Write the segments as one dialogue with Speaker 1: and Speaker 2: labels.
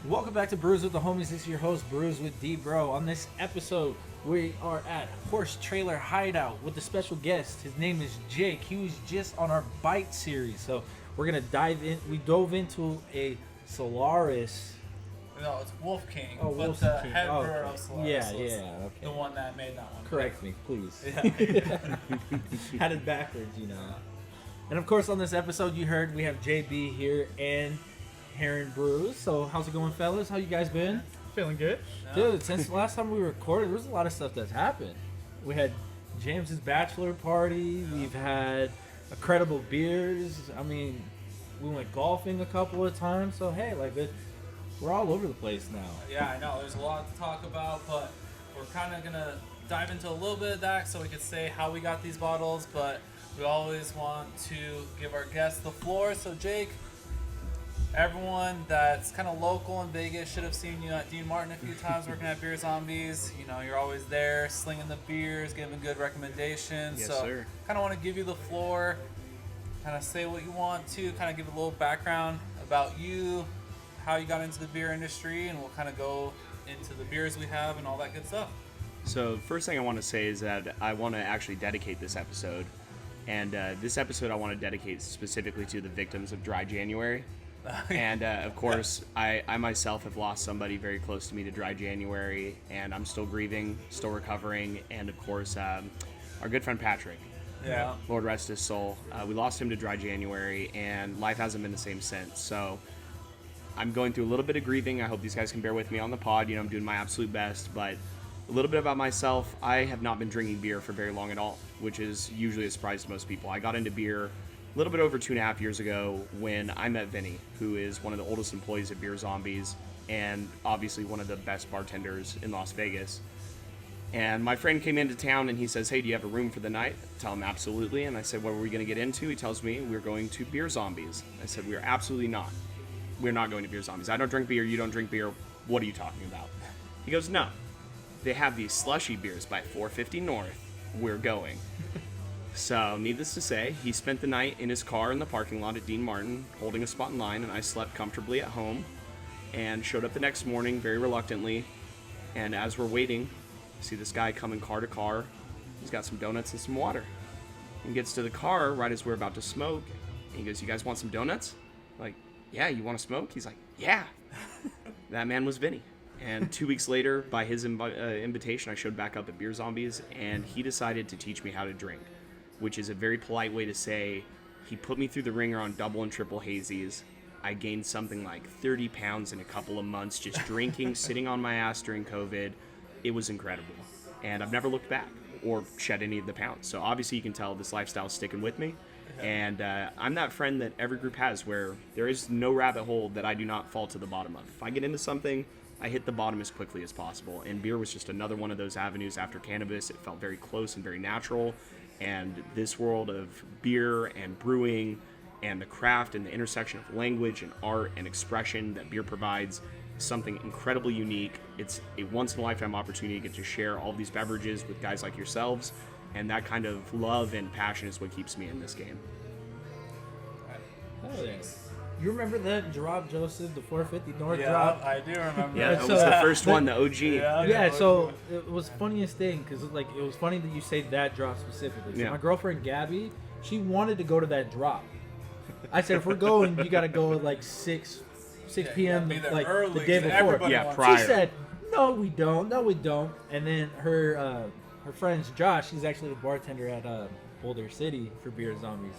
Speaker 1: Welcome back to Brews with the Homies. This is your host, Brews with D Bro. On this episode, we are at Horse Trailer Hideout with a special guest. His name is Jake. He was just on our Bite series. So we're going to dive in. We dove into a Solaris.
Speaker 2: No, it's Wolf King.
Speaker 1: Oh,
Speaker 2: but
Speaker 1: Wolf
Speaker 2: the
Speaker 1: King.
Speaker 2: head
Speaker 1: Oh,
Speaker 2: brewer
Speaker 1: okay.
Speaker 2: of Solaris.
Speaker 1: Yeah,
Speaker 2: so it's
Speaker 1: okay.
Speaker 2: the one that made that one.
Speaker 1: Correct me, please.
Speaker 2: Yeah.
Speaker 1: Had it backwards, you know. And of course, on this episode, you heard we have JB here and Heron Brews. So how's it going, fellas? How you guys been?
Speaker 3: Feeling good.
Speaker 1: Dude, since the last time we recorded, there was a lot of stuff that's happened. We had James's bachelor party. We've had incredible beers. I mean, we went golfing a couple of times. So, hey, like, we're all over the place now.
Speaker 2: Yeah, I know. There's a lot to talk about, but we're kind of going to dive into a little bit of that so we could say how we got these bottles, but we always want to give our guests the floor. So, Jake, everyone that's kind of local in Vegas should have seen you at Dean Martin a few times working at Beer Zombies. You know, you're always there slinging the beers, giving good recommendations.
Speaker 3: Yes,
Speaker 2: so
Speaker 3: sir.
Speaker 2: kind of want to give you the floor, kind of say what you want to, kind of give a little background about you, how you got into the beer industry, and we'll kind of go into the beers we have and all that good stuff.
Speaker 3: So first thing I want to say is that I want to actually dedicate this episode. And this episode I want to dedicate specifically to the victims of Dry January. And of course, I myself have lost somebody very close to me to Dry January, and I'm still grieving, still recovering. And of course, our good friend Patrick,
Speaker 2: Yeah.
Speaker 3: Lord rest his soul, we lost him to Dry January, and life hasn't been the same since. So I'm going through a little bit of grieving. I hope these guys can bear with me on the pod. You know, I'm doing my absolute best, but a little bit about myself. I have not been drinking beer for very long at all, which is usually a surprise to most people. I got into beer a little bit over 2.5 years ago when I met Vinny, who is one of the oldest employees at Beer Zombies and obviously one of the best bartenders in Las Vegas. And my friend came into town and he says, "Hey, do you have a room for the night?" I tell him absolutely. And I said, "What were we going to get into?" He tells me, "We're going to Beer Zombies." I said, "We are absolutely not. We're not going to Beer Zombies. I don't drink beer. You don't drink beer. What are you talking about?" He goes, "No. They have these slushy beers by 450 North. We're going." So, needless to say, he spent the night in his car in the parking lot at Dean Martin, holding a spot in line, and I slept comfortably at home, and showed up the next morning very reluctantly, and as we're waiting, I see this guy coming car to car. He's got some donuts and some water. He gets to the car right as we're about to smoke, and he goes, "You guys want some donuts?" I'm like, "Yeah, you want to smoke?" He's like, "Yeah." That man was Vinny. And 2 weeks later, by his invitation, I showed back up at Beer Zombies, and he decided to teach me how to drink, which is a very polite way to say he put me through the ringer on double and triple hazies. I gained something like 30 pounds in a couple of months just drinking, sitting on my ass during COVID. It was incredible. And I've never looked back or shed any of the pounds. So obviously you can tell this lifestyle is sticking with me. And I'm that friend that every group has where there is no rabbit hole that I do not fall to the bottom of. If I get into something, I hit the bottom as quickly as possible. And beer was just another one of those avenues after cannabis. It felt very close and very natural. And this world of beer and brewing and the craft and the intersection of language and art and expression that beer provides is something incredibly unique. It's a once-in-a-lifetime opportunity to get to share all of these beverages with guys like yourselves, and that kind of love and passion is what keeps me in this game.
Speaker 1: Hell yeah. You remember that drop, Joseph, the 450 North
Speaker 2: Yeah,
Speaker 1: drop?
Speaker 2: I do remember.
Speaker 3: Yeah, that
Speaker 1: So-
Speaker 3: was the first one, the OG.
Speaker 1: Yeah, so it was funniest thing because like it was funny that you say that drop specifically. So
Speaker 3: Yeah.
Speaker 1: my girlfriend Gabby, she wanted to go to that drop. I said, if we're going, you got to go at like 6 p.m.
Speaker 2: be there
Speaker 1: like
Speaker 2: early,
Speaker 1: the day
Speaker 2: 'cause
Speaker 1: before.
Speaker 2: everybody
Speaker 3: Yeah,
Speaker 2: wants
Speaker 3: prior.
Speaker 1: She said, "No, we don't. No, we don't." And then her friend's Josh, he's actually a bartender at Boulder City for Beer Zombies.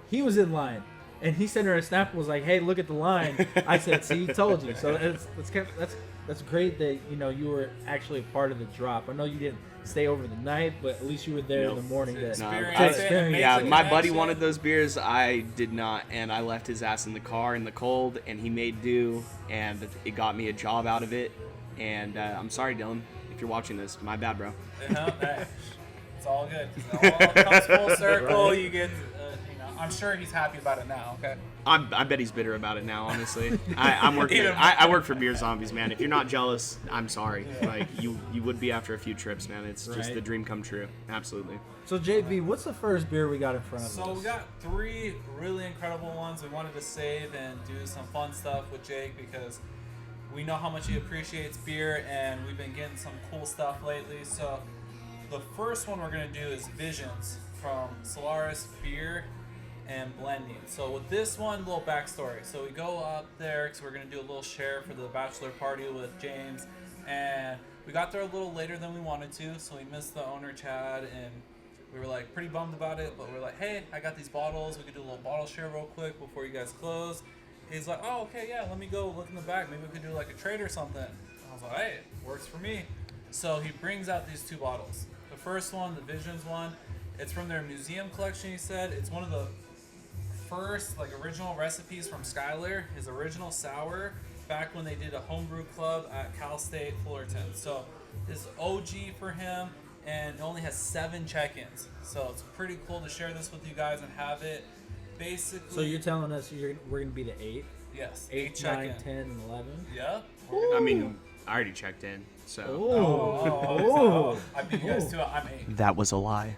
Speaker 1: He was in line. And he sent her a snap and was like, "Hey, look at the line." I said, "See, told you." So that's great that you were actually a part of the drop. I know you didn't stay over the night, but at least you were there in the morning to
Speaker 2: Experience
Speaker 3: No,
Speaker 2: it,
Speaker 1: experience
Speaker 2: make
Speaker 3: Yeah,
Speaker 2: the
Speaker 3: my buddy
Speaker 2: connection.
Speaker 3: wanted those beers. I did not, and I left his ass in the car in the cold, and he made do, and it got me a job out of it. And I'm sorry, Dylan, if you're watching this. My bad, bro.
Speaker 2: Hey, it's all good. It all comes full circle.
Speaker 1: Right.
Speaker 2: You get, I'm sure he's happy about it now. Okay.
Speaker 3: I bet he's bitter about it now, honestly. I'm working. I work for Beer Zombies, man. If you're not jealous, I'm sorry. Like you would be after a few trips, man. It's just
Speaker 1: Right.
Speaker 3: the dream come true. Absolutely.
Speaker 1: So JB, what's the first beer we got in front of us?
Speaker 2: So we got 3 really incredible ones. We wanted to save and do some fun stuff with Jake because we know how much he appreciates beer, and we've been getting some cool stuff lately. So the first one we're going to do is Visions from Solaris Beer and Blending. So with this one, a little backstory. So we go up there because we're going to do a little share for the bachelor party with James, and we got there a little later than we wanted to, so we missed the owner, Chad, and we were like pretty bummed about it, but we're like, hey, I got these bottles. We could do a little bottle share real quick before you guys close. He's like, oh, okay, yeah, let me go look in the back. Maybe we could do like a trade or something. I was like, hey, works for me. So he brings out these 2 bottles. The first one, the Visions one, it's from their museum collection, he said. It's one of the first like original recipes from Skylar, his original sour, back when they did a homebrew club at Cal State Fullerton. So this OG for him, and it only has 7 check-ins. So it's pretty cool to share this with you guys and have it basically.
Speaker 1: So you're telling us we're going to be the 8?
Speaker 2: Yes.
Speaker 1: 8, 9, 10, and 11?
Speaker 2: Yeah.
Speaker 3: I mean, I already checked in, so.
Speaker 1: Oh.
Speaker 2: I beat you guys too. I'm 8.
Speaker 3: That was a lie.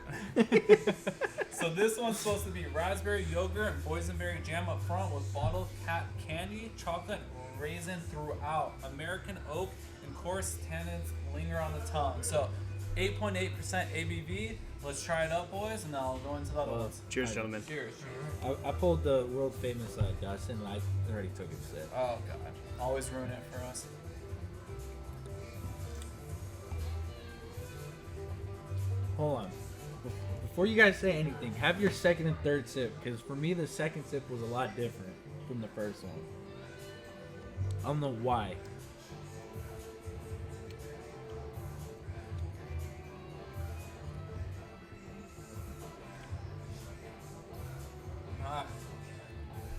Speaker 2: So this one's supposed to be raspberry yogurt and boysenberry jam up front with bottled cat candy, chocolate, and raisin throughout. American oak and coarse tannins linger on the tongue. So 8.8% ABV. Let's try it up, boys, and then I'll go into the other ones.
Speaker 3: Cheers, gentlemen.
Speaker 2: Cheers.
Speaker 1: I pulled the world famous Dustin, and I already took a sip.
Speaker 2: Oh, God. Always ruin it for us.
Speaker 1: Hold on. Before you guys say anything, have your second and third sip, because for me the second sip was a lot different from the first one. I don't know why.
Speaker 2: Ah.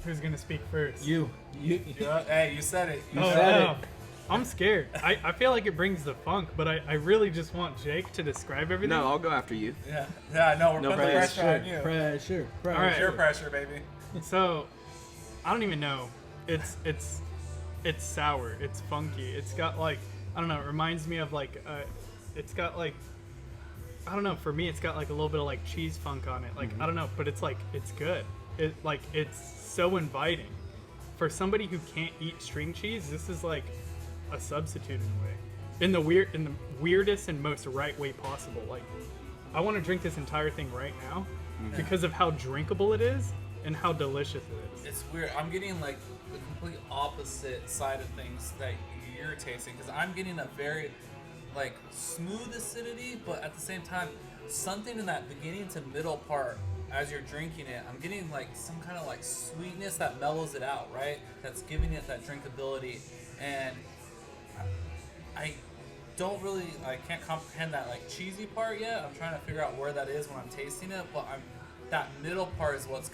Speaker 4: Who's gonna speak first?
Speaker 1: You.
Speaker 2: Hey, you said it. You
Speaker 4: Oh,
Speaker 2: said
Speaker 4: no.
Speaker 2: it.
Speaker 4: I'm scared. I feel like it brings the funk, but I really just want Jake to describe everything.
Speaker 3: No, I'll go after you.
Speaker 2: Yeah. Yeah, no, we're
Speaker 3: No
Speaker 2: putting the
Speaker 3: pressure.
Speaker 2: pressure on you.
Speaker 1: Pressure.
Speaker 4: All right.
Speaker 2: Peer pressure, baby.
Speaker 4: So, I don't even know. It's sour. It's funky. It's got like, I don't know. It reminds me of like it's got like, I don't know. For me, it's got like a little bit of like cheese funk on it. Like I don't know, but it's like it's good. It's so inviting. For somebody who can't eat string cheese, this is like a substitute in a way. In the weirdest and most right way possible. Like, I want to drink this entire thing right now because of how drinkable it is and how delicious it is.
Speaker 2: It's weird. I'm getting like the complete opposite side of things that you're tasting, because I'm getting a very like smooth acidity, but at the same time, something in that beginning to middle part as you're drinking it, I'm getting like some kind of like sweetness that mellows it out, right? That's giving it that drinkability, and I can't comprehend that like cheesy part yet. I'm trying to figure out where that is when I'm tasting it, but that middle part is what's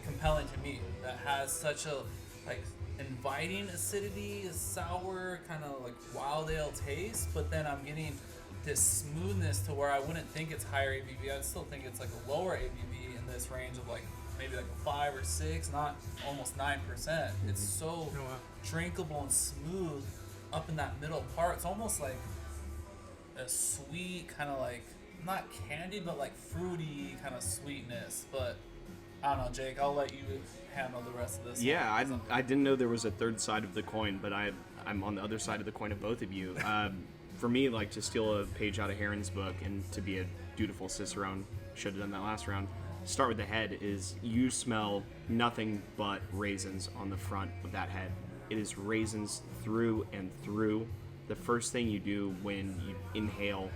Speaker 2: compelling to me. That has such a like inviting acidity, a sour kind of like wild ale taste, but then I'm getting this smoothness to where I wouldn't think it's higher ABV. I'd still think it's like a lower ABV in this range of like maybe like a 5 or 6, not almost 9%. It's so
Speaker 4: Oh, wow.
Speaker 2: drinkable and smooth up in that middle part. It's almost like a sweet kind of like, not candy, but like fruity kind of sweetness. But I don't know, Jake, I'll let you handle the rest of this.
Speaker 3: Yeah, I didn't know there was a third side of the coin, but I'm on the other side of the coin of both of you. For me, like, to steal a page out of Heron's book and to be a dutiful cicerone, should have done that last round, start with the head, is you smell nothing but raisins on the front of that head. It is raisins through and through. The first thing you do when you inhale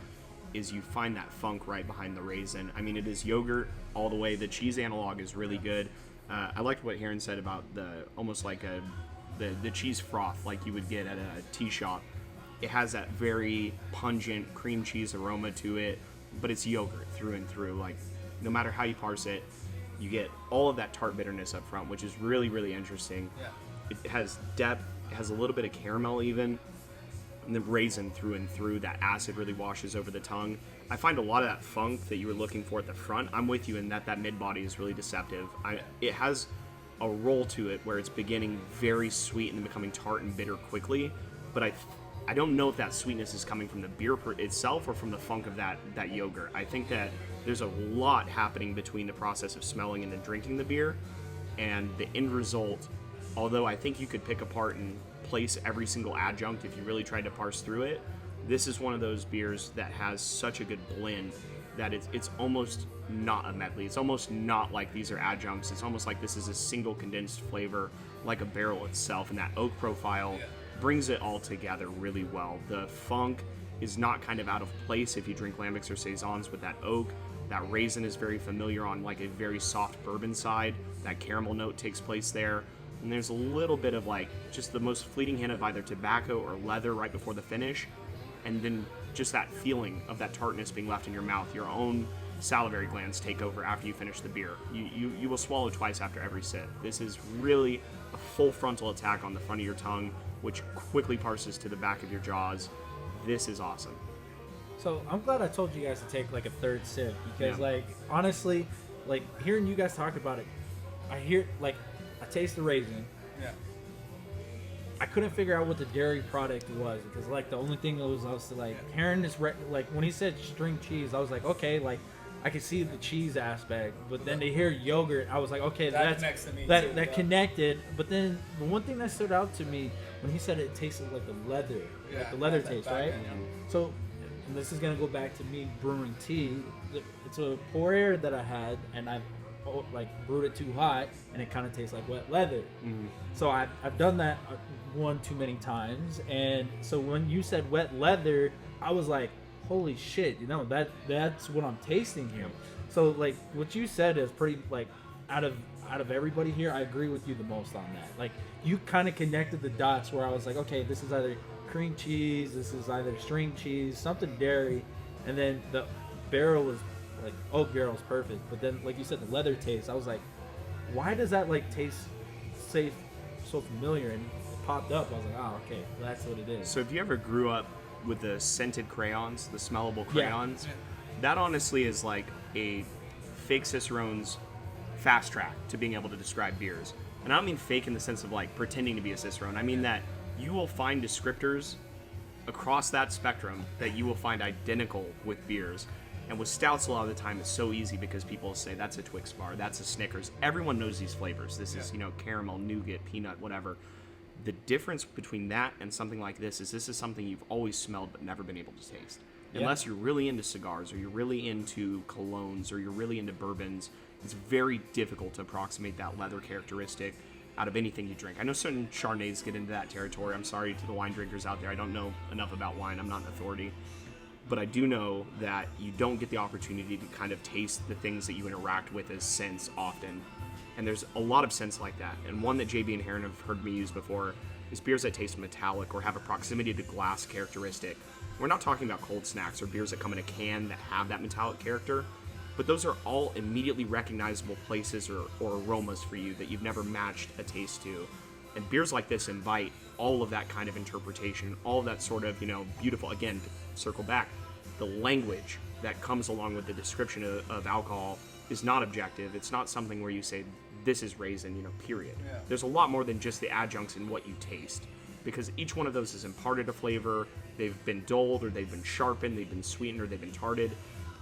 Speaker 3: is you find that funk right behind the raisin. I mean, it is yogurt all the way. The cheese analog is really good. I liked what Heron said about almost like the cheese froth like you would get at a tea shop. It has that very pungent cream cheese aroma to it, but it's yogurt through and through. Like, no matter how you parse it, you get all of that tart bitterness up front, which is really, really interesting.
Speaker 2: Yeah.
Speaker 3: It has depth. It has a little bit of caramel even. And the raisin through and through, that acid really washes over the tongue. I find a lot of that funk that you were looking for at the front. I'm with you in that mid body is really deceptive. It has a roll to it where it's beginning very sweet and then becoming tart and bitter quickly. But I don't know if that sweetness is coming from the beer itself or from the funk of that yogurt. I think that there's a lot happening between the process of smelling and then drinking the beer, and the end result, although I think you could pick apart and place every single adjunct if you really tried to parse through it. This is one of those beers that has such a good blend that it's almost not a medley. It's almost not like these are adjuncts. It's almost like this is a single condensed flavor, like a barrel itself, and that oak profile brings it all together really well. The funk is not kind of out of place if you drink lambics or saisons with that oak. That raisin is very familiar on like a very soft bourbon side. That caramel note takes place there. And there's a little bit of like just the most fleeting hint of either tobacco or leather right before the finish. And then just that feeling of that tartness being left in your mouth. Your own salivary glands take over after you finish the beer. You will swallow twice after every sip. This is really a full frontal attack on the front of your tongue, which quickly parses to the back of your jaws. This is awesome.
Speaker 1: So I'm glad I told you guys to take like a third sip because,
Speaker 3: Yeah.
Speaker 1: like, honestly, like hearing you guys talk about it, I taste the raisin.
Speaker 2: Yeah.
Speaker 1: I couldn't figure out what the dairy product was because, like, the only thing that was, I was like, hearing this, like, when he said string cheese, I was like, okay, like, I can see the cheese aspect, but then to hear yogurt, I was like, okay,
Speaker 2: That connects to me too,
Speaker 1: that
Speaker 2: yeah.
Speaker 1: connected. But then the one thing that stood out to me when he said it tasted like the leather,
Speaker 2: Yeah,
Speaker 1: like the leather
Speaker 2: that
Speaker 1: taste,
Speaker 2: back
Speaker 1: right?
Speaker 2: end, yeah.
Speaker 1: So, and this is gonna go back to me brewing tea. It's a pour air that I had, and I've brewed it too hot, and it kind of tastes like wet leather. So I've done that one too many times, and so when you said wet leather, I was like, holy shit, that's what I'm tasting here. So like what you said is pretty, like, out of everybody here, I agree with you the most on that. Like, you kind of connected the dots where I was like, okay, this is either cream cheese, this is either string cheese, something dairy, and then the barrel is like oak barrel is perfect. But then, like you said, the leather taste, I was like, why does that like taste so familiar? And it popped up. I was like, oh, okay, that's what it is.
Speaker 3: So if you ever grew up with the scented crayons, the smellable crayons,
Speaker 2: Yeah.
Speaker 3: that honestly is like a fake Cicerone's fast track to being able to describe beers. And I don't mean fake in the sense of like pretending to be a Cicerone. I mean that you will find descriptors across that spectrum that you will find identical with beers. And with stouts, a lot of the time, it's so easy because people say that's a Twix bar, that's a Snickers. Everyone knows these flavors. This is, caramel, nougat, peanut, whatever. The difference between that and something like this is something you've always smelled but never been able to taste.
Speaker 1: Yeah.
Speaker 3: Unless you're really into cigars or you're really into colognes or you're really into bourbons, it's very difficult to approximate that leather characteristic out of anything you drink. I know certain Chardonnays get into that territory. I'm sorry to the wine drinkers out there. I don't know enough about wine. I'm not an authority. But I do know that you don't get the opportunity to kind of taste the things that you interact with as scents often. And there's a lot of scents like that. And one that JB and Heron have heard me use before is beers that taste metallic or have a proximity to glass characteristic. We're not talking about cold snacks or beers that come in a can that have that metallic character, but those are all immediately recognizable places or aromas for you that you've never matched a taste to. And beers like this invite all of that kind of interpretation, all of that sort of, beautiful, again, circle back, the language that comes along with the description of alcohol is not objective. It's not something where you say, this is raisin, period.
Speaker 2: Yeah.
Speaker 3: There's a lot more than just the adjuncts in what you taste, because each one of those has imparted a flavor. They've been dulled, or they've been sharpened, they've been sweetened, or they've been tarted.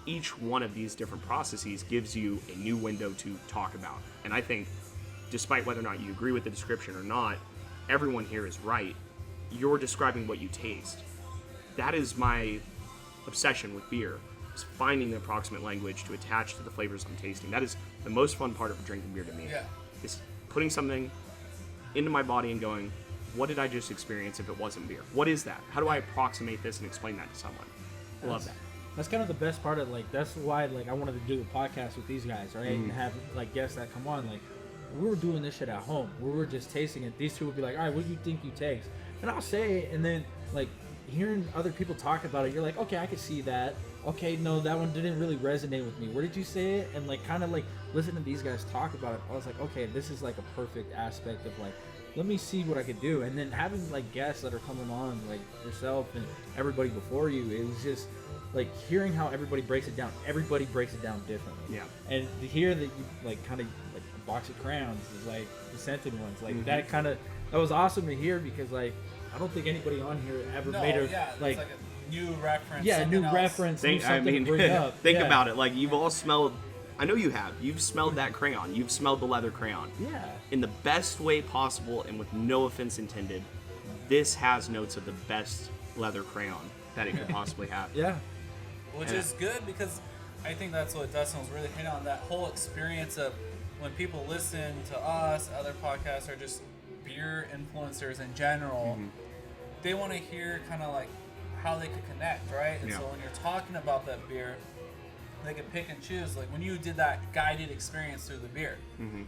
Speaker 3: Each one of these different processes gives you a new window to talk about. And I think, despite whether or not you agree with the description or not, everyone here is right. You're describing what you taste. That is my obsession with beer, is finding the approximate language to attach to the flavors I'm tasting. That is the most fun part of drinking beer to me.
Speaker 2: Yeah.
Speaker 3: Is putting something into my body and going, what did I just experience if it wasn't beer? What is that? How do I approximate this and explain that to someone? I love that.
Speaker 1: That's kind of the best part of, like, that's why, like, I wanted to do a podcast with these guys, right? And have, like, guests that come on. Like, we were doing this shit at home. We were just tasting it. These two would be like, all right, what do you think you taste? And I'll say it, and then, like, hearing other people talk about it, you're like, okay, I can see that. Okay, no, that one didn't really resonate with me. Where did you say it? And, like, kind of, like, listening to these guys talk about it, I was like, okay, this is, like, a perfect aspect of, like, let me see what I could do. And then having, like, guests that are coming on, like yourself and everybody before you, it was just, like, hearing how everybody breaks it down. Everybody breaks it down differently.
Speaker 3: Yeah.
Speaker 1: And to hear that you, like, kind of, like, a box of crayons is, like, the scented ones. Like, that was awesome to hear because, like, I don't think anybody on here ever made a,
Speaker 2: it's
Speaker 1: like
Speaker 2: a new reference.
Speaker 1: yeah,
Speaker 2: something
Speaker 1: new
Speaker 2: else.
Speaker 1: reference, new something to bring up.
Speaker 3: Think
Speaker 1: Yeah.
Speaker 3: about it. Like, you've all smelled, I know you have. You've smelled that crayon. You've smelled the leather crayon.
Speaker 1: Yeah.
Speaker 3: In the best way possible and with no offense intended, this has notes of the best leather crayon that it could possibly have.
Speaker 1: Yeah.
Speaker 2: Which is good because I think that's what Dustin was really hitting on, that whole experience of when people listen to us, other podcasts, or just beer influencers in general, they want to hear kind of like how they could connect, right? And so when you're talking about that beer, they can pick and choose. Like when you did that guided experience through the beer,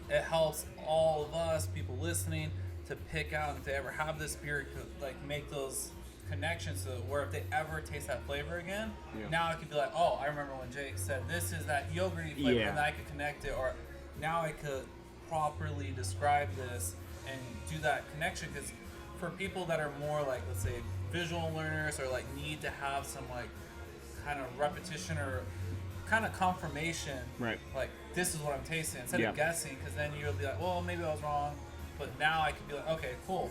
Speaker 2: it helps all of us, people listening, to pick out if they ever have this beer, like make those connections to where if they ever taste that flavor again, now I could be like, oh, I remember when Jake said this is that yogurty flavor, and I could connect it, or now I could properly describe this and do that connection. Because for people that are more like, let's say, visual learners, or like need to have some like kind of repetition or kind of confirmation,
Speaker 3: right?
Speaker 2: Like this is what I'm tasting instead of guessing, because then you'll be like, well, maybe I was wrong, but now I could be like, okay, cool.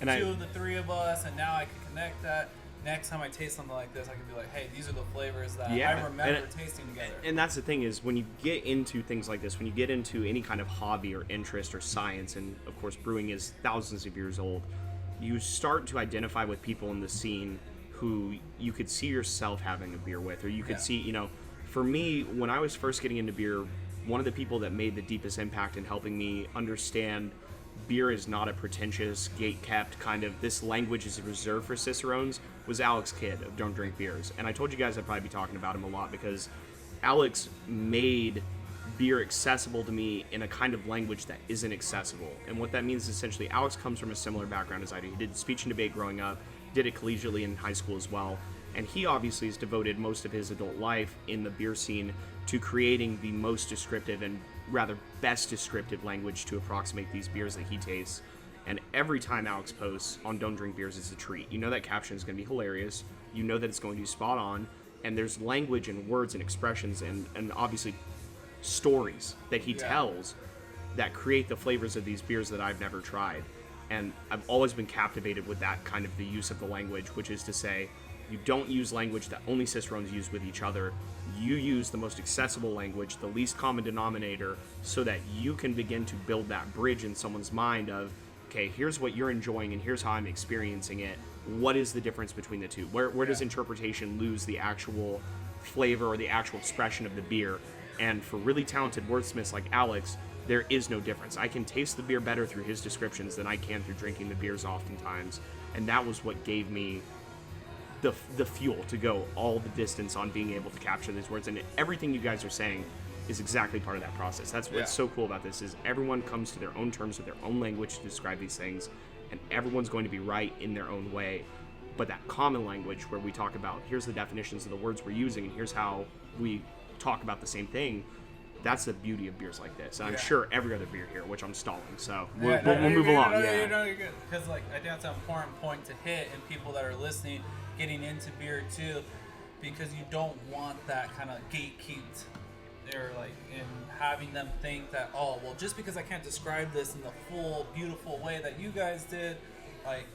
Speaker 3: And
Speaker 2: Two of the three of us, and now I can connect that. Next time I taste something like this, I can be like, hey, these are the flavors that I remember tasting together.
Speaker 3: And that's the thing is, when you get into things like this, when you get into any kind of hobby or interest or science, and of course brewing is thousands of years old, you start to identify with people in the scene who you could see yourself having a beer with, or you could see, you know, for me, when I was first getting into beer, one of the people that made the deepest impact in helping me understand beer is not a pretentious, gate-kept kind of, this language is reserved for Cicerones, was Alex Kidd of Don't Drink Beers. And I told you guys I'd probably be talking about him a lot because Alex made beer accessible to me in a kind of language that isn't accessible. And what that means is essentially, Alex comes from a similar background as I do. He did speech and debate growing up, did it collegiately in high school as well. And he obviously has devoted most of his adult life in the beer scene to creating the most descriptive and rather best descriptive language to approximate these beers that he tastes. And every time Alex posts on Don't Drink Beers, it's a treat. You know that caption is going to be hilarious. You know that it's going to be spot on. And there's language and words and expressions and obviously stories that he tells that create the flavors of these beers that I've never tried. And I've always been captivated with that kind of the use of the language, which is to say, you don't use language that only Cicerones use with each other. You use the most accessible language, the least common denominator, so that you can begin to build that bridge in someone's mind of, okay, here's what you're enjoying and here's how I'm experiencing it. What is the difference between the two? Where does interpretation lose the actual flavor or the actual expression of the beer? And for really talented wordsmiths like Alex, there is no difference. I can taste the beer better through his descriptions than I can through drinking the beers oftentimes. And that was what gave me the fuel to go all the distance on being able to capture these words. And everything you guys are saying is exactly part of that process. That's what's so cool about this, is everyone comes to their own terms with their own language to describe these things, and everyone's going to be right in their own way. But that common language where we talk about, here's the definitions of the words we're using and here's how we talk about the same thing, that's the beauty of beers like this. And I'm sure every other beer here, which I'm stalling, so we'll move along.
Speaker 2: You're good. Because like, I think that's an important point to hit, and people that are listening, getting into beer too, because you don't want that kind of gatekeeped, or like in having them think that, oh, well, just because I can't describe this in the full beautiful way that you guys did, like,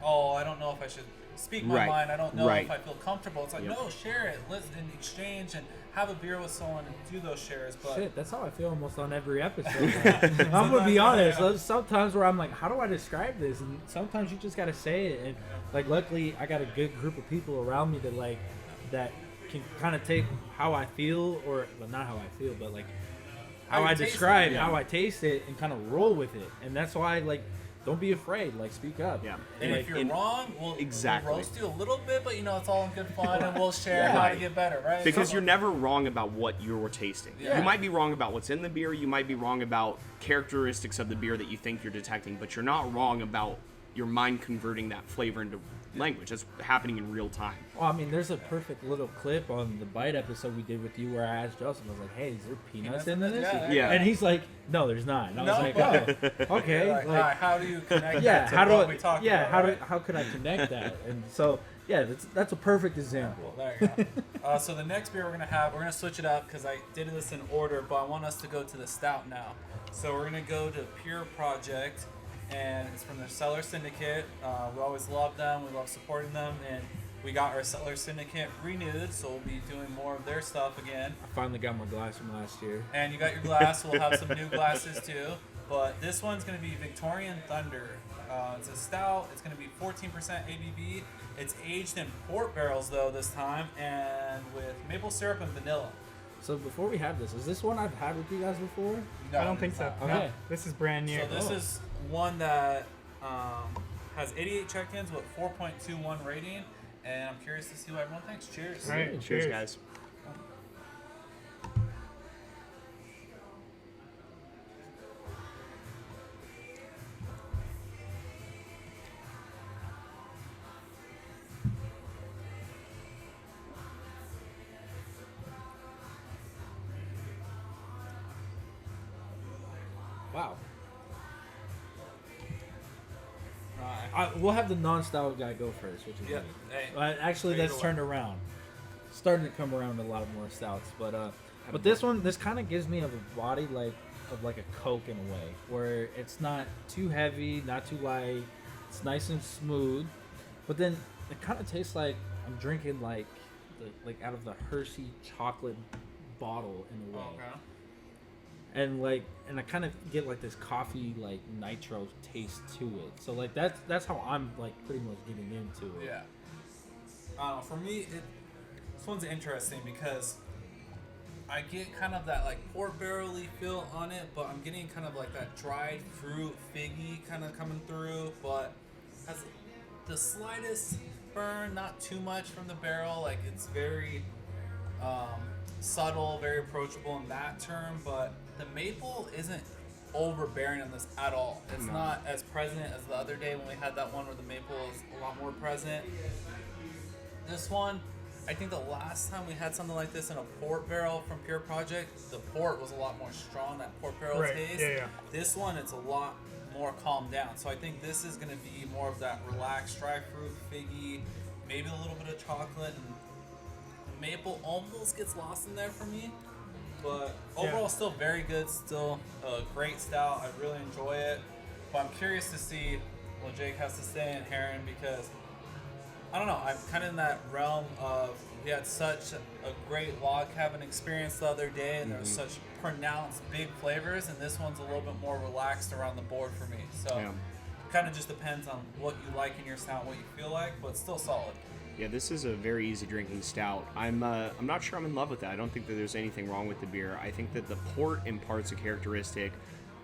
Speaker 2: oh, I don't know if I should speak my mind, I don't know if I feel comfortable. It's like, no, share it, let's in exchange and have a beer with someone and do those shares. But
Speaker 1: shit, that's how I feel almost on every episode. I'm gonna be honest. There's sometimes where I'm like, how do I describe this? And sometimes you just gotta say it. And like, luckily, I got a good group of people around me that can kind of take how I feel, or well, not how I feel, but like how I describe how I taste it and kind of roll with it. And that's why, like, don't be afraid. Like, speak up.
Speaker 3: Yeah.
Speaker 2: And
Speaker 1: like,
Speaker 2: if you're wrong, we'll roast you a little bit, but you know, it's all in good fun, and we'll share how to get better, right?
Speaker 3: Because you're never wrong about what you're tasting. You might be wrong about what's in the beer, you might be wrong about characteristics of the beer that you think you're detecting, but you're not wrong about your mind converting that flavor into language. That's happening in real time.
Speaker 1: Well, I mean, there's a perfect little clip on the Bite episode we did with you where I asked Joseph, I was like, hey, is there peanuts in this?
Speaker 3: Yeah.
Speaker 1: And he's like, no, there's not. And I was like, oh, okay.
Speaker 2: Like, how do you connect that to what we talked about?
Speaker 1: How could I connect that? And so, yeah, that's a perfect example.
Speaker 2: There you go. So the next beer we're going to switch it up because I did this in order, but I want us to go to the stout now. So we're going to go to Pure Project, and it's from their Cellar Syndicate. We always love them. We love supporting them, and we got our Cellar Syndicate renewed, so we'll be doing more of their stuff again.
Speaker 1: I finally got my glass from last year.
Speaker 2: And you got your glass. We'll have some new glasses too. But this one's going to be Victorian Thunder. It's a stout. It's going to be 14% ABV. It's aged in port barrels though this time, and with maple syrup and vanilla.
Speaker 1: So before we have this, is this one I've had with you guys before?
Speaker 2: No,
Speaker 4: I don't think so.
Speaker 1: Okay.
Speaker 4: No, this is brand new.
Speaker 2: So this is one that has 88 check-ins with 4.21 rating, and I'm curious to see what everyone thinks. Cheers.
Speaker 4: All right,
Speaker 3: Cheers, guys.
Speaker 1: Wow. We'll have the non-stout guy go first, which is
Speaker 2: Yeah.
Speaker 1: me.
Speaker 2: Hey,
Speaker 1: Actually,
Speaker 2: take it
Speaker 1: that's
Speaker 2: away.
Speaker 1: turned around. Starting to come around a lot more stouts, but this one, this kind of gives me a body of like a Coke in a way, where it's not too heavy, not too light. It's nice and smooth, but then it kind of tastes like I'm drinking like out of the Hershey chocolate bottle in a way.
Speaker 2: Okay.
Speaker 1: And I kind of get like this coffee like nitro taste to it. So like that's how I'm like pretty much getting into it.
Speaker 2: Yeah. For me, this one's interesting because I get kind of that like port barrel-y feel on it, but I'm getting kind of like that dried fruit figgy kind of coming through, but has the slightest burn, not too much from the barrel. Like it's very subtle, very approachable in that term, but the maple isn't overbearing on this at all. It's
Speaker 3: No.
Speaker 2: not as present as the other day when we had that one where the maple is a lot more present. This one, I think the last time we had something like this in a port barrel from Pure Project, the port was a lot more strong, that port barrel
Speaker 4: Right,
Speaker 2: taste.
Speaker 4: yeah.
Speaker 2: This one, it's a lot more calmed down. So I think this is going to be more of that relaxed, dry fruit, figgy, maybe a little bit of chocolate, and the maple almost gets lost in there for me. But overall, still very good. Still a great stout. I really enjoy it. But I'm curious to see what Jake has to say in Heron because I don't know. I'm kind of in that realm of we had such a great log cabin experience the other day, and there was such pronounced big flavors, and this one's a little bit more relaxed around the board for me. So
Speaker 3: Yeah.
Speaker 2: it kind of just depends on what you like in your stout, what you feel like, but still solid.
Speaker 3: Yeah, this is a very easy drinking stout. I'm not sure I'm in love with that. I don't think that there's anything wrong with the beer. I think that the port imparts a characteristic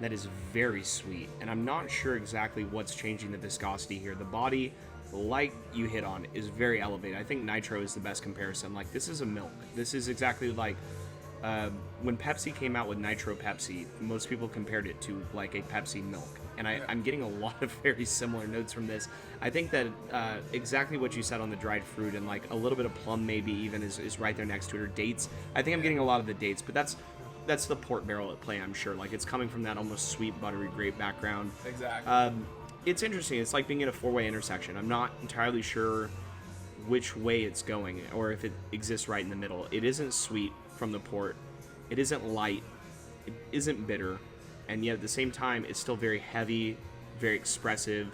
Speaker 3: that is very sweet, and I'm not sure exactly what's changing the viscosity here. The body, like you hit on, is very elevated. I think nitro is the best comparison. Like, this is a milk. This is exactly like when Pepsi came out with Nitro Pepsi, most people compared it to like a Pepsi milk. And I'm getting a lot of very similar notes from this. I think that exactly what you said on the dried fruit and like a little bit of plum maybe even is right there next to it, or dates. I think I'm getting a lot of the dates, but that's the port barrel at play, I'm sure. Like, it's coming from that almost sweet buttery grape background.
Speaker 2: Exactly.
Speaker 3: It's interesting. It's like being in a four-way intersection. I'm not entirely sure which way it's going or if it exists right in the middle. It isn't sweet from the port. It isn't light. It isn't bitter. And yet at the same time, it's still very heavy, very expressive.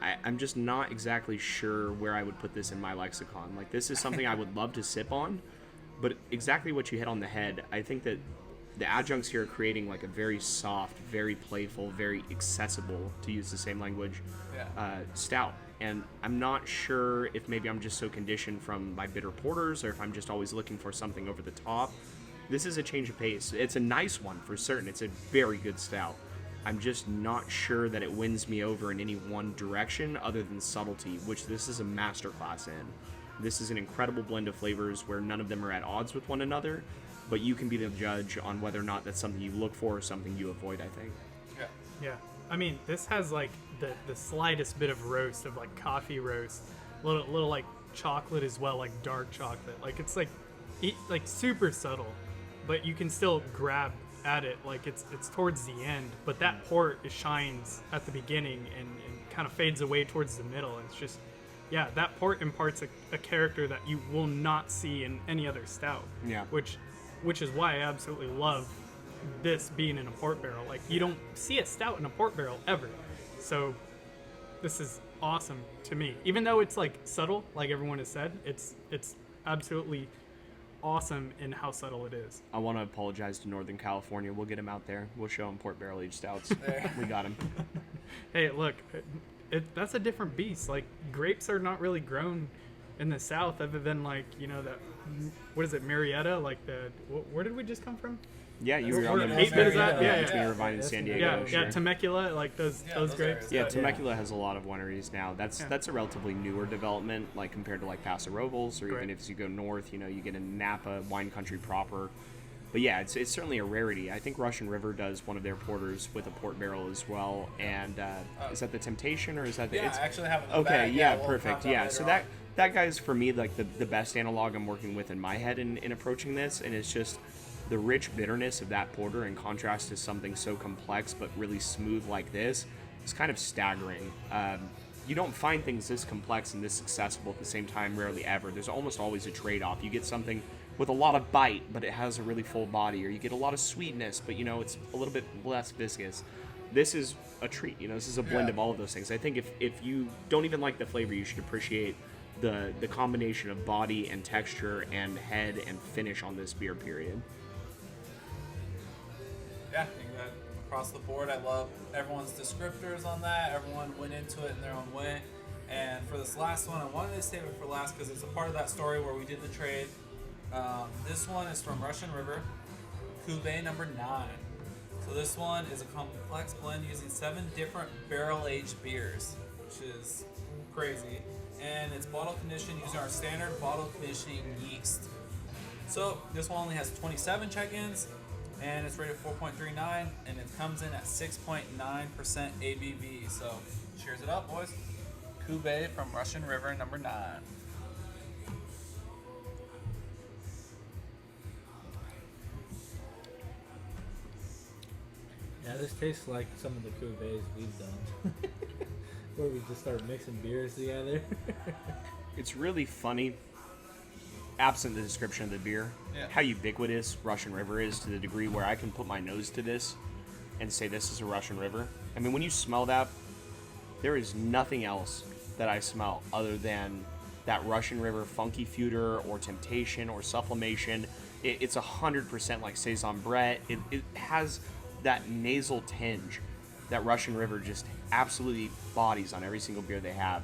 Speaker 3: I'm just not exactly sure where I would put this in my lexicon. Like, this is something I would love to sip on, but exactly what you hit on the head, I think that the adjuncts here are creating like a very soft, very playful, very accessible, to use the same language, stout. And I'm not sure if maybe I'm just so conditioned from my bitter porters or if I'm just always looking for something over the top. This is a change of pace. It's a nice one for certain. It's a very good stout. I'm just not sure that it wins me over in any one direction other than subtlety, which this is a masterclass in. This is an incredible blend of flavors where none of them are at odds with one another, but you can be the judge on whether or not that's something you look for or something you avoid, I think.
Speaker 4: Yeah. I mean, this has like the slightest bit of roast, of like coffee roast, little like chocolate as well, like dark chocolate. Like, it's like super subtle, but you can still grab at it. Like, it's towards the end, but that port shines at the beginning and kind of fades away towards the middle. And it's just, yeah, that port imparts a character that you will not see in any other stout.
Speaker 3: Yeah.
Speaker 4: Which is why I absolutely love this being in a port barrel. Like, you don't see a stout in a port barrel ever. So this is awesome to me. Even though it's like subtle, like everyone has said, it's absolutely awesome in how subtle it is.
Speaker 3: I want to apologize to Northern California. We'll get him out there. We'll show him port barrel aged stouts.
Speaker 2: There.
Speaker 3: We got him.
Speaker 4: Hey, look, that's a different beast. Like, grapes are not really grown in the South other than, like, you know, that, what is it, Marietta? Like, where did we just come from?
Speaker 3: Yeah, you were
Speaker 4: Where
Speaker 3: on the
Speaker 4: Eight Bit is that? Yeah,
Speaker 3: between
Speaker 4: yeah.
Speaker 3: Irvine and San Diego.
Speaker 4: Yeah,
Speaker 3: sure.
Speaker 4: yeah, Temecula, like those
Speaker 2: those
Speaker 4: grapes.
Speaker 2: areas.
Speaker 3: Yeah,
Speaker 4: But-
Speaker 3: Temecula has a lot of wineries now. That's a relatively newer development, like compared to like Paso Robles, or even
Speaker 4: Right.
Speaker 3: if you go north, you know, you get in Napa wine country proper. But yeah, it's certainly a rarity. I think Russian River does one of their porters with a port barrel as well. And is that the Temptation, or is that the?
Speaker 2: Yeah, I actually have it in the
Speaker 3: Okay,
Speaker 2: bag.
Speaker 3: yeah,
Speaker 2: we'll
Speaker 3: perfect.
Speaker 2: talk about
Speaker 3: Yeah,
Speaker 2: later
Speaker 3: so
Speaker 2: on.
Speaker 3: that guy's for me like the best analog I'm working with in my head in approaching this, and it's just the rich bitterness of that porter in contrast to something so complex but really smooth like this is kind of staggering. You don't find things this complex and this accessible at the same time, rarely ever. There's almost always a trade-off. You get something with a lot of bite, but it has a really full body, or you get a lot of sweetness, but you know, it's a little bit less viscous. This is a treat, you know, this is a blend of all of those things. I think if you don't even like the flavor, you should appreciate the combination of body and texture and head and finish on this beer, period.
Speaker 2: Yeah, I think that across the board, I love everyone's descriptors on that. Everyone went into it in their own way. And for this last one, I wanted to save it for last because it's a part of that story where we did the trade. This one is from Russian River, Cuvée number 9. So this one is a complex blend using 7 different barrel-aged beers, which is crazy. And it's bottle conditioned using our standard bottle conditioning yeast. So this one only has 27 check-ins, and it's rated 4.39, and it comes in at 6.9% ABV. So cheers it up, boys. Cuvée from Russian River number 9.
Speaker 1: Yeah, this tastes like some of the cuvées we've done, where we just start mixing beers together.
Speaker 3: It's really funny, absent the description of the beer, how ubiquitous Russian River is, to the degree where I can put my nose to this and say this is a Russian River. I mean, when you smell that, there is nothing else that I smell other than that Russian River funky feuder or temptation or sublimation. It's 100% like Saison Brett. It has that nasal tinge that Russian River just absolutely bodies on every single beer they have.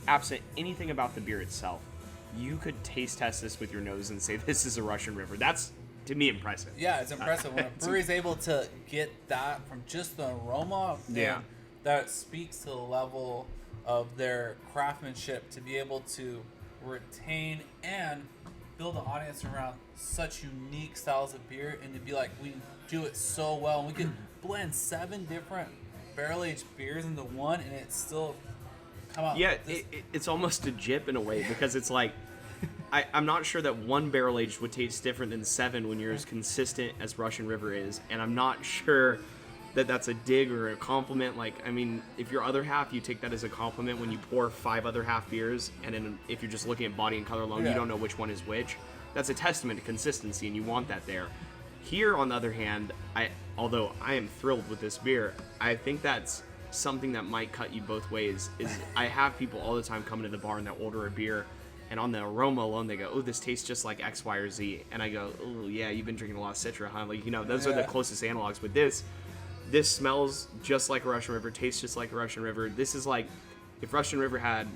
Speaker 3: Absent anything about the beer itself, you could taste test this with your nose and say this is a Russian River. That's, to me, impressive.
Speaker 2: Yeah, it's impressive when a brewery is able to get that from just the aroma.
Speaker 3: Yeah.
Speaker 2: And that speaks to the level of their craftsmanship to be able to retain and build an audience around such unique styles of beer, and to be like, we do it so well. And we can blend 7 different barrel-aged beers into one, and it still come out.
Speaker 3: Yeah, it's almost a jip in a way, because it's like, I'm not sure that one barrel aged would taste different than 7 when you're as consistent as Russian River is, and I'm not sure that that's a dig or a compliment. Like, I mean, if your other half, you take that as a compliment when you pour 5 other half beers, and then if you're just looking at body and color alone, you don't know which one is which. That's a testament to consistency, and you want that there. Here, on the other hand, although I am thrilled with this beer, I think that's something that might cut you both ways. Is I have people all the time come into the bar and they'll order a beer, and on the aroma alone they go, oh, this tastes just like X, Y, or Z, and I go, oh yeah, you've been drinking a lot of Citra, huh? Like, you know, those are the closest analogs. With this smells just like a Russian River, tastes just like a Russian River. This is like if Russian River had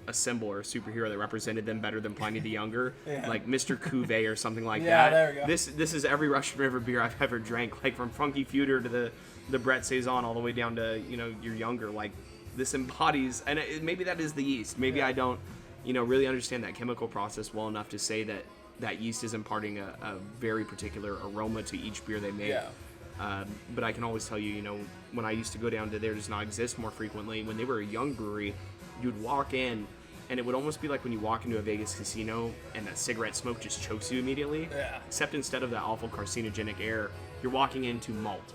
Speaker 3: a symbol or a superhero that represented them better than Pliny the Younger, like Mr. Cuvée or something like that.
Speaker 2: There we go.
Speaker 3: This is every Russian River beer I've ever drank, like from Funky Feuder to the Brett Saison all the way down to, you know, your Younger. Like, this embodies, and maybe that is the yeast. Maybe I don't, you know, really understand that chemical process well enough to say that yeast is imparting a very particular aroma to each beer they make. But I can always tell you, you know, when I used to go down to There Does Not Exist more frequently, when they were a young brewery, you'd walk in, and it would almost be like when you walk into a Vegas casino and that cigarette smoke just chokes you immediately. Except instead of that awful carcinogenic air, you're walking into malt.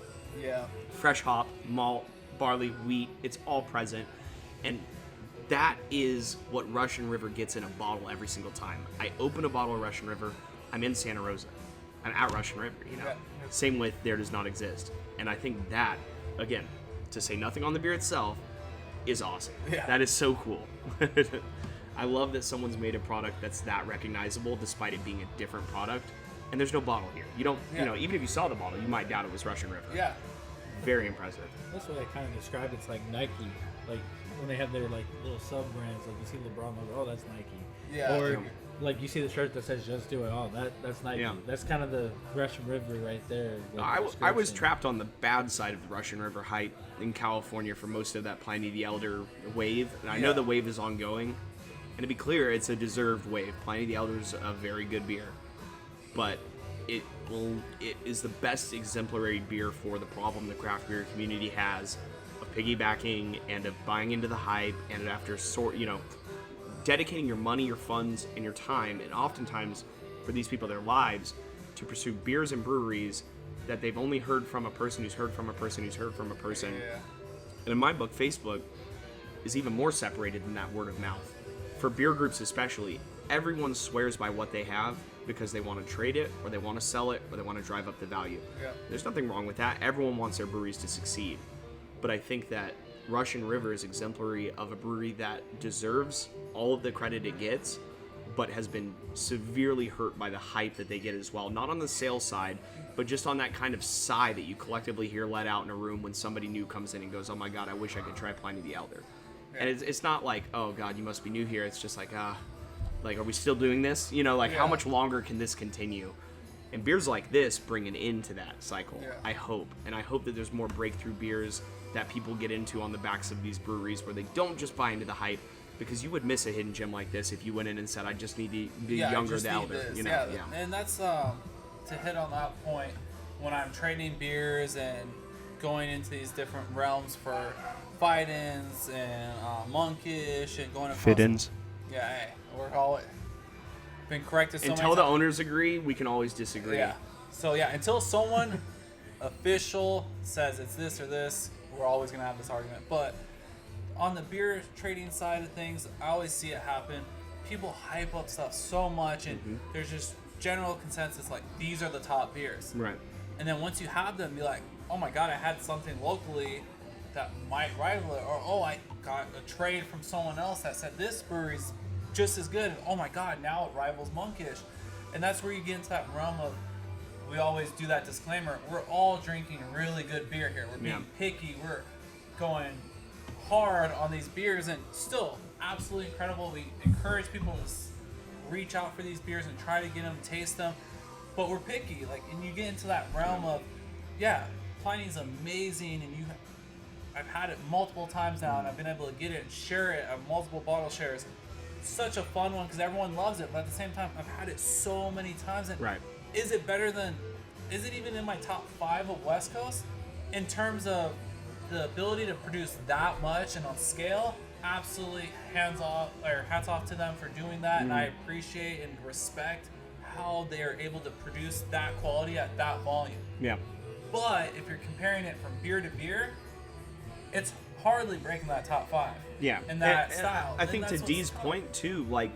Speaker 3: Fresh hop, malt, barley, wheat, it's all present. And that is what Russian River gets in a bottle every single time. I open a bottle of Russian River, I'm in Santa Rosa. I'm at Russian River, you know. Same with There Does Not Exist. And I think that, again, to say nothing on the beer itself, is awesome. That is so cool. I love that someone's made a product that's that recognizable despite it being a different product. And there's no bottle here. You don't, you know, even if you saw the bottle, you might doubt it was Russian River.
Speaker 2: Yeah.
Speaker 3: Very impressive.
Speaker 1: That's what I kind of described. It's like Nike, like when they have their like little sub brands, like you see LeBron logo, oh that's Nike.
Speaker 2: Yeah.
Speaker 1: Or like you see the shirt that says "Just Do It," oh that's Nike.
Speaker 3: Yeah.
Speaker 1: That's kind of the Russian River right there.
Speaker 3: I was trapped on the bad side of the Russian River hype in California for most of that Pliny the Elder wave, and I know the wave is ongoing. And to be clear, it's a deserved wave. Pliny the Elder is a very good beer, but it is the best exemplary beer for the problem the craft beer community has of piggybacking and of buying into the hype and after dedicating your money, your funds, and your time, and oftentimes for these people their lives, to pursue beers and breweries that they've only heard from a person who's heard from a person who's heard from a person.
Speaker 2: Yeah.
Speaker 3: And in my book, Facebook is even more separated than that word of mouth. For beer groups especially, everyone swears by what they have because they want to trade it, or they want to sell it, or they want to drive up the value.
Speaker 2: Yeah.
Speaker 3: There's nothing wrong with that. Everyone wants their breweries to succeed. But I think that Russian River is exemplary of a brewery that deserves all of the credit it gets, but has been severely hurt by the hype that they get as well. Not on the sales side, but just on that kind of sigh that you collectively hear let out in a room when somebody new comes in and goes, oh my God, I wish I could try Pliny the Elder. And it's not like, oh God, you must be new here. It's just like, like, are we still doing this? You know, like, how much longer can this continue? And beers like this bring an end to that cycle, I hope. And I hope that there's more breakthrough beers that people get into on the backs of these breweries where they don't just buy into the hype, because you would miss a hidden gem like this if you went in and said, I just need to be younger the Elder. You know?
Speaker 2: And that's, to hit on that point, when I'm trading beers and going into these different realms for fight-ins and monkish and going across...
Speaker 3: Fit-ins.
Speaker 2: Yeah, hey, we're all been corrected so
Speaker 3: until
Speaker 2: many
Speaker 3: the
Speaker 2: times.
Speaker 3: owners agree, we can always disagree.
Speaker 2: Yeah. So yeah, until someone official says it's this or this, we're always gonna have this argument. But on the beer trading side of things, I always see it happen. People hype up stuff so much, and there's just general consensus like these are the top beers.
Speaker 3: Right.
Speaker 2: And then once you have them, be like, oh my God, I had something locally that might rival it, or oh, I got a trade from someone else that said this brewery's just as good. Oh my God, now it rivals Monkish. And that's where you get into that realm of, we always do that disclaimer, we're all drinking really good beer here. We're being picky, we're going hard on these beers, and still absolutely incredible. We encourage people to reach out for these beers and try to get them, taste them, but we're picky. Like, and you get into that realm of, Pliny's amazing, and I've had it multiple times now, and I've been able to get it and share it at multiple bottle shares. Such a fun one because everyone loves it, but at the same time, I've had it so many times. And is it better than? Is it even in my top 5 of West Coast in terms of the ability to produce that much and on scale? Absolutely, hats off to them for doing that, and I appreciate and respect how they are able to produce that quality at that volume.
Speaker 3: Yeah.
Speaker 2: But if you're comparing it from beer to beer, it's hardly breaking that top 5.
Speaker 3: Yeah.
Speaker 2: In that style.
Speaker 3: I think to Dee's point too, like,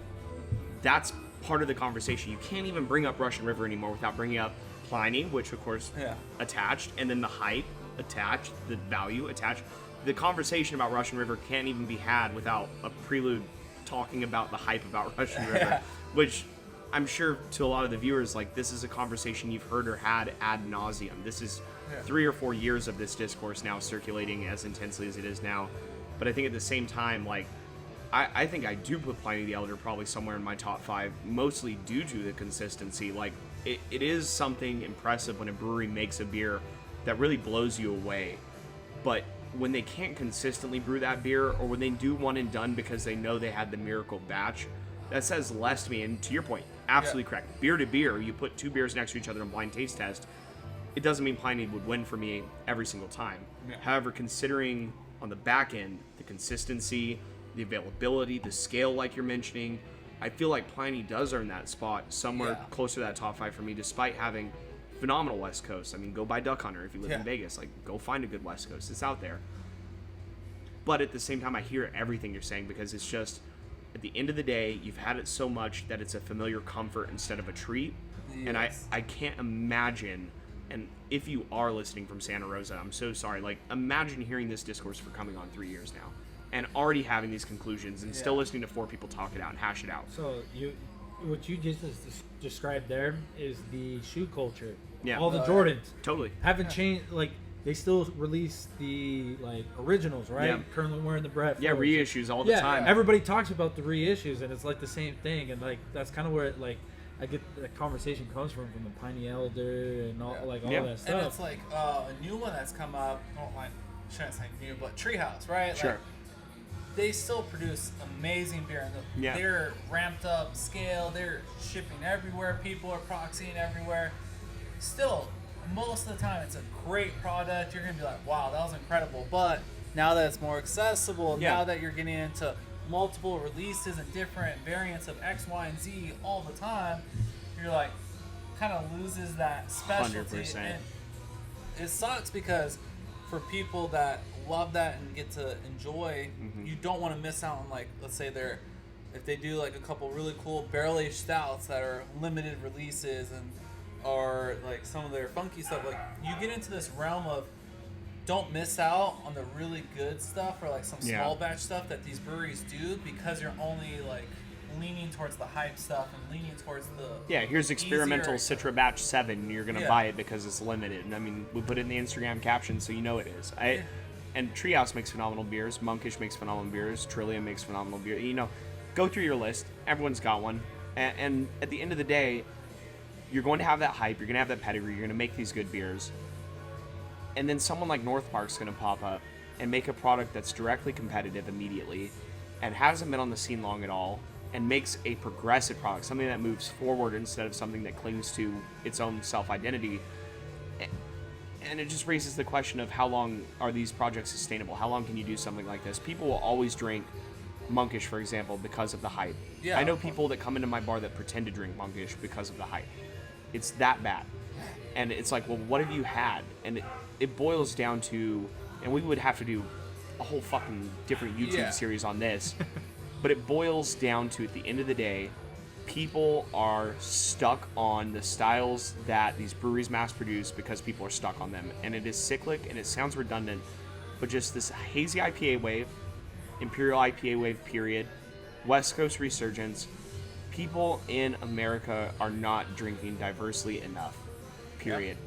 Speaker 3: that's part of the conversation. You can't even bring up Russian River anymore without bringing up Pliny, which of course attached, and then the hype attached, the value attached. The conversation about Russian River can't even be had without a prelude talking about the hype about Russian River, which I'm sure to a lot of the viewers, like, this is a conversation you've heard or had ad nauseum. This is 3 or 4 years of this discourse now circulating as intensely as it is now. But I think at the same time, like, I think I do put Pliny the Elder probably somewhere in my top 5, mostly due to the consistency. Like, it is something impressive when a brewery makes a beer that really blows you away. But when they can't consistently brew that beer, or when they do one and done because they know they had the miracle batch, that says less to me. And to your point, absolutely correct. Beer to beer, you put 2 beers next to each other in a blind taste test, it doesn't mean Pliny would win for me every single time. However, considering on the back end, the consistency, the availability, the scale like you're mentioning, I feel like Pliny does earn that spot somewhere closer to that top 5 for me, despite having phenomenal West Coast. I mean, go buy Duck Hunter if you live in Vegas. Like, go find a good West Coast. It's out there. But at the same time, I hear everything you're saying, because it's just, at the end of the day, you've had it so much that it's a familiar comfort instead of a treat. And I can't imagine, and if you are listening from Santa Rosa, I'm so sorry, like, imagine hearing this discourse for coming on 3 years now. and already having these conclusions and still listening to 4 people talk it out and hash it out.
Speaker 1: So what you just described there is the shoe culture.
Speaker 3: Yeah.
Speaker 1: All the Jordans
Speaker 3: Totally.
Speaker 1: haven't changed. Like they still release the originals, right?
Speaker 3: Yeah.
Speaker 1: Currently wearing the Brett.
Speaker 3: Yeah,
Speaker 1: Fords.
Speaker 3: reissues all the time.
Speaker 1: Everybody talks about the reissues, and it's like the same thing, and like that's kind of where I get the conversation comes from the Piney Elder and all all that stuff.
Speaker 2: And it's like a new one that's come up. I shouldn't say new, but Treehouse, right?
Speaker 3: Sure.
Speaker 2: Like, they still produce amazing beer. And they're ramped up scale. They're shipping everywhere. People are proxying everywhere. Still, most of the time, it's a great product. You're going to be like, wow, that was incredible. But now that it's more accessible, now that you're getting into multiple releases and different variants of X, Y, and Z all the time, you're like, kind of loses that specialty.
Speaker 3: 100%.
Speaker 2: And it sucks because for people that love that and get to enjoy, you don't want to miss out on, like, let's say if they do like a couple really cool barrel aged stouts that are limited releases and or like some of their funky stuff, like you get into this realm of don't miss out on the really good stuff or like some small batch stuff that these breweries do because you're only like leaning towards the hype stuff and leaning towards the
Speaker 3: here's experimental Citra Batch 7 and you're gonna buy it because it's limited. And I mean, we put it in the Instagram caption so you know it is. And Treehouse makes phenomenal beers, Monkish makes phenomenal beers, Trillium makes phenomenal beer. You know, go through your list, everyone's got one, and at the end of the day, you're going to have that hype, you're going to have that pedigree, you're going to make these good beers. And then someone like North Park's going to pop up and make a product that's directly competitive immediately and hasn't been on the scene long at all and makes a progressive product, something that moves forward instead of something that clings to its own self-identity. And it just raises the question of how long are these projects sustainable? How long can you do something like this? People will always drink Monkish, for example, because of the hype. I know people that come into my bar that pretend to drink Monkish because of the hype. It's that bad. And it's like, well, what have you had? And it boils down to, and we would have to do a whole fucking different YouTube series on this, but it boils down to, at the end of the day, people are stuck on the styles that these breweries mass produce because people are stuck on them. And it is cyclic, and it sounds redundant, but just this hazy IPA wave, Imperial IPA wave period, West Coast resurgence, people in America are not drinking diversely enough, period.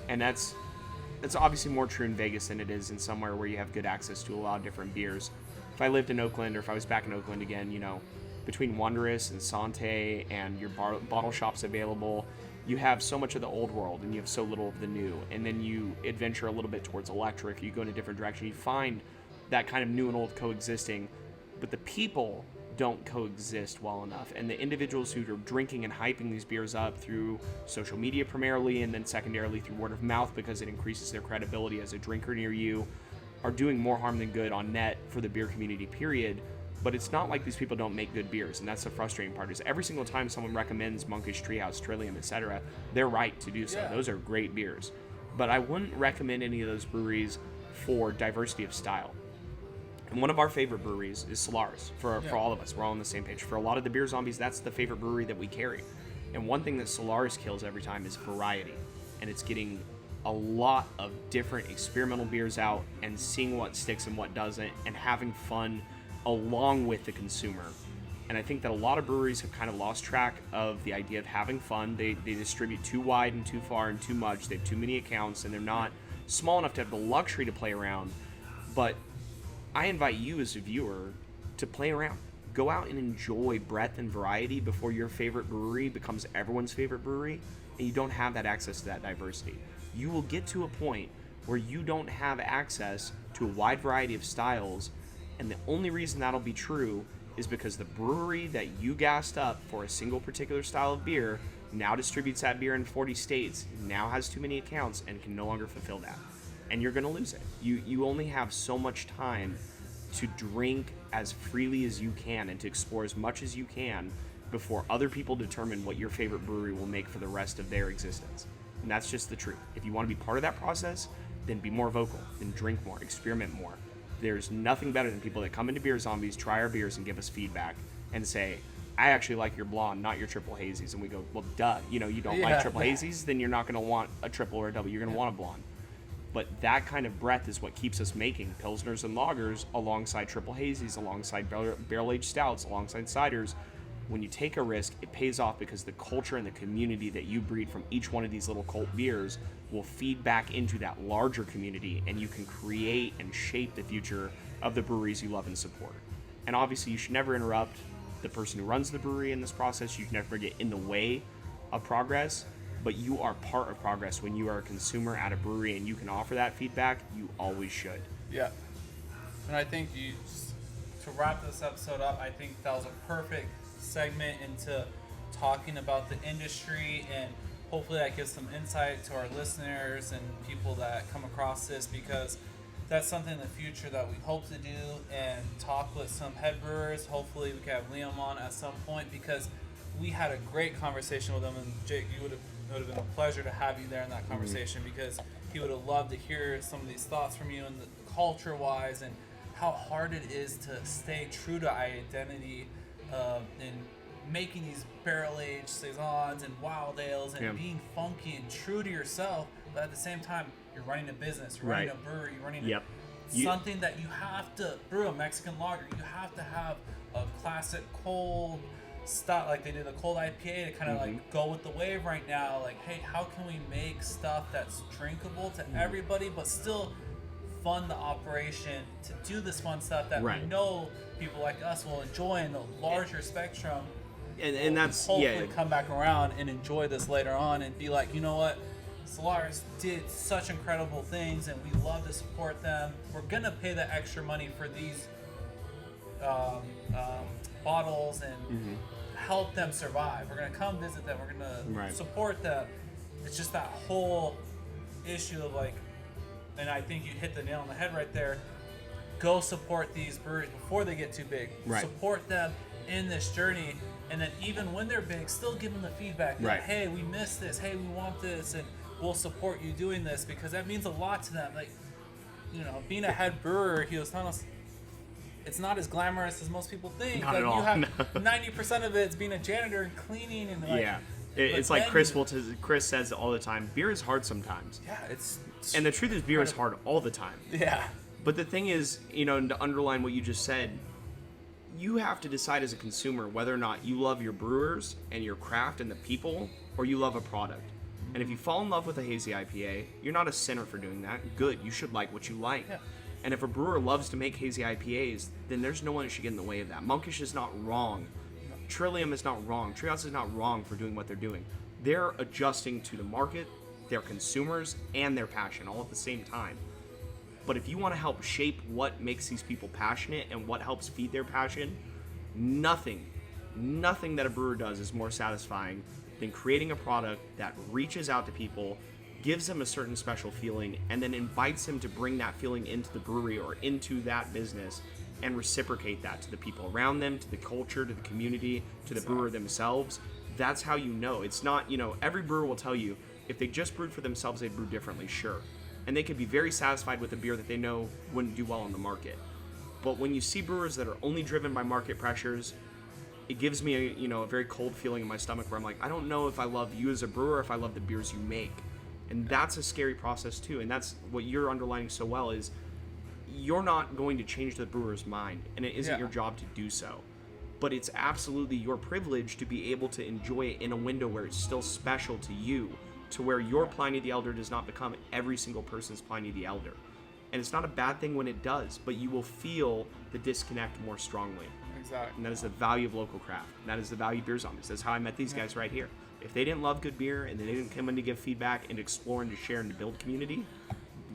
Speaker 3: And that's obviously more true in Vegas than it is in somewhere where you have good access to a lot of different beers. If I lived in Oakland, or if I was back in Oakland again, you know, between Wondrous and Sante and your bottle shops available, you have so much of the old world and you have so little of the new. And then you adventure a little bit towards electric, you go in a different direction, you find that kind of new and old coexisting, but the people don't coexist well enough. And the individuals who are drinking and hyping these beers up through social media primarily, and then secondarily through word of mouth because it increases their credibility as a drinker near you, are doing more harm than good on net for the beer community, period. But it's not like these people don't make good beers, and that's the frustrating part, is every single time someone recommends Monkish, Treehouse, Trillium, etc., they're right to do so. Those are great beers. But I wouldn't recommend any of those breweries for diversity of style. And one of our favorite breweries is Cellar's, for all of us. We're all on the same page. For a lot of the beer zombies, that's the favorite brewery that we carry. And one thing that Cellar's kills every time is variety. And it's getting a lot of different experimental beers out and seeing what sticks and what doesn't and having fun along with the consumer. And I think that a lot of breweries have kind of lost track of the idea of having fun. They distribute too wide and too far and too much. They have too many accounts and they're not small enough to have the luxury to play around. But I invite you as a viewer to play around. Go out and enjoy breadth and variety before your favorite brewery becomes everyone's favorite brewery and you don't have that access to that diversity. You will get to a point where you don't have access to a wide variety of styles, and the only reason that'll be true is because the brewery that you gassed up for a single particular style of beer now distributes that beer in 40 states, now has too many accounts, and can no longer fulfill that. And you're going to lose it. You only have so much time to drink as freely as you can and to explore as much as you can before other people determine what your favorite brewery will make for the rest of their existence. And that's just the truth. If you want to be part of that process, then be more vocal, then drink more, experiment more. There's nothing better than people that come into Beer Zombies, try our beers, and give us feedback and say, I actually like your blonde, not your triple hazies. And we go, well, duh. You know, you don't like triple hazies, then you're not going to want a triple or a double. You're going to want a blonde. But that kind of breadth is what keeps us making Pilsners and Lagers alongside Triple Hazies, alongside barrel-aged stouts, alongside ciders. When you take a risk, it pays off because the culture and the community that you breed from each one of these little cult beers will feed back into that larger community, and you can create and shape the future of the breweries you love and support. And obviously, you should never interrupt the person who runs the brewery in this process. You should never get in the way of progress, but you are part of progress when you are a consumer at a brewery and you can offer that feedback. You always should.
Speaker 2: Yeah. And I think to wrap this episode up, I think that was a perfect segment into talking about the industry, and hopefully that gives some insight to our listeners and people that come across this, because that's something in the future that we hope to do and talk with some head brewers. Hopefully we can have Liam on at some point, because we had a great conversation with him, and Jake, it would have been a pleasure to have you there in that conversation, because he would have loved to hear some of these thoughts from you, and the culture wise, and how hard it is to stay true to identity in making these barrel-aged saisons and wild ales and being funky and true to yourself, but at the same time you're running a business, you're running a brewery, you're running something that you have to brew. A Mexican lager, you have to have a classic cold stuff, like they did a cold IPA to kind of like go with the wave right now. Like, hey, how can we make stuff that's drinkable to everybody but still fund the operation to do this fun stuff that we know people like us will enjoy in the larger spectrum,
Speaker 3: and that's
Speaker 2: hopefully come back around and enjoy this later on and be like, you know what, Solaris did such incredible things and we love to support them. We're gonna pay the extra money for these bottles and help them survive. We're gonna come visit them, we're gonna support them. It's just that whole issue of like, and I think you hit the nail on the head right there. Go support these breweries before they get too big. Support them in this journey, and then even when they're big, still give them the feedback that, hey, we missed this, hey, we want this, and we'll support you doing this, because that means a lot to them. Like, you know, being a head brewer, he was telling us, it's not as glamorous as most people think.
Speaker 3: Not
Speaker 2: like,
Speaker 3: at all.
Speaker 2: You have 90% of it's being a janitor and cleaning and like,
Speaker 3: it's like Chris says all the time, beer is hard sometimes.
Speaker 2: Yeah, it's
Speaker 3: and the truth is, beer is hard all the time.
Speaker 2: Yeah.
Speaker 3: But the thing is, you know, to underline what you just said, you have to decide as a consumer whether or not you love your brewers and your craft and the people, or you love a product. And if you fall in love with a hazy IPA, you're not a sinner for doing that. Good, you should like what you like. Yeah. And if a brewer loves to make hazy IPAs, then there's no one that should get in the way of that. Monkish is not wrong. Trillium is not wrong. Treehouse is not wrong for doing what they're doing. They're adjusting to the market, their consumers, and their passion all at the same time. But if you want to help shape what makes these people passionate and what helps feed their passion, nothing that a brewer does is more satisfying than creating a product that reaches out to people, gives them a certain special feeling, and then invites them to bring that feeling into the brewery or into that business and reciprocate that to the people around them, to the culture, to the community, to the brewer themselves. That's how you know. It's not, you know, every brewer will tell you if they just brewed for themselves, they'd brew differently, sure. And they could be very satisfied with a beer that they know wouldn't do well on the market. But when you see brewers that are only driven by market pressures, it gives me a very cold feeling in my stomach where I'm like, I don't know if I love you as a brewer or if I love the beers you make. And that's a scary process too. And that's what you're underlining so well is you're not going to change the brewer's mind, and it isn't your job to do so. But it's absolutely your privilege to be able to enjoy it in a window where it's still special to you, to where your Pliny the Elder does not become every single person's Pliny the Elder. And it's not a bad thing when it does, but you will feel the disconnect more strongly.
Speaker 2: Exactly.
Speaker 3: And that is the value of local craft. And that is the value of Beer Zombies. That's how I met these guys right here. If they didn't love good beer and they didn't come in to give feedback and to explore and to share and to build community,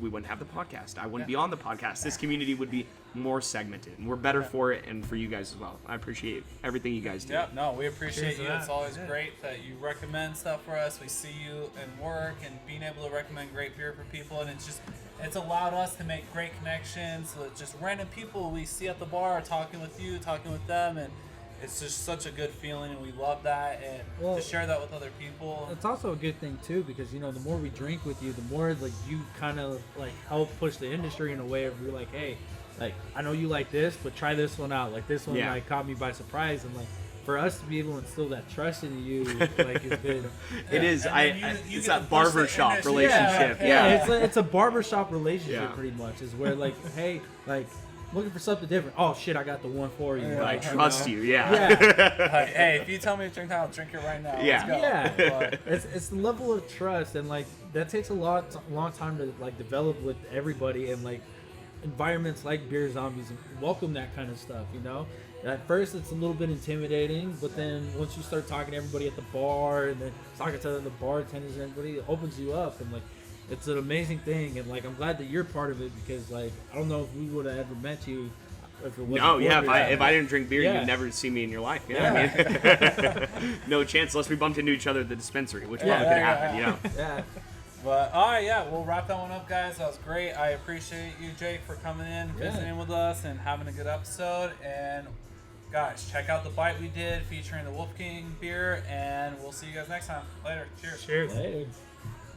Speaker 3: we wouldn't have the podcast. I wouldn't be on the podcast. This community would be more segmented, and we're better for it, and for you guys as well. I appreciate everything you guys do.
Speaker 2: Yeah, no, we appreciate you. It's always great that you recommend stuff for us. We see you in work and being able to recommend great beer for people, and it's allowed us to make great connections with just random people we see at the bar, talking with you, talking with them, and it's just such a good feeling, and we love that, and to share that with other people.
Speaker 1: It's also a good thing too, because the more we drink with you, the more like you kind of like help push the industry in a way of you're like, hey, like I know you like this, but try this one out. Like this one like caught me by surprise, and like for us to be able to instill that trust in you, like, has been.
Speaker 3: It is.
Speaker 2: And then you
Speaker 3: It's
Speaker 2: get to
Speaker 3: that
Speaker 2: push the
Speaker 3: barbershop
Speaker 2: industry.
Speaker 3: relationship.
Speaker 2: Yeah.
Speaker 3: Yeah.
Speaker 1: It's a barbershop relationship,
Speaker 3: Yeah.
Speaker 1: pretty much. Is where, like, hey, like, looking for something different. Oh shit, I got the one for you.
Speaker 2: Yeah.
Speaker 3: I
Speaker 1: Like,
Speaker 3: trust
Speaker 1: know?
Speaker 3: you. Yeah.
Speaker 1: Yeah.
Speaker 2: Like, hey, if you tell me to drink that, I'll drink it right now.
Speaker 3: Yeah.
Speaker 2: Let's go.
Speaker 1: Yeah,
Speaker 2: But,
Speaker 1: it's the level of trust, and like that takes a long time to like develop with everybody, and like environments like Beer Zombies welcome that kind of stuff. You know, at first it's a little bit intimidating, but then once you start talking to everybody at the bar and then talking to the bartenders and everybody, it opens you up, and like it's an amazing thing. And like I'm glad that you're part of it, because like I don't know if we would have ever met you if it wasn't
Speaker 3: No,
Speaker 1: for
Speaker 3: yeah.
Speaker 1: Beer
Speaker 3: If I didn't drink beer,
Speaker 1: Yeah.
Speaker 3: you'd never see me in your life. Yeah. I mean, no chance unless we bumped into each other at the dispensary, which probably could happen. You know.
Speaker 1: Yeah.
Speaker 2: But all right, yeah, we'll wrap that one up, guys. That was great. I appreciate you, Jake, for coming in,
Speaker 1: Yeah.
Speaker 2: visiting with us, and having a good episode. And guys, check out the bite we did featuring the Wolf King beer, and we'll see you guys next time. Later. Cheers.
Speaker 4: Cheers.
Speaker 1: Later.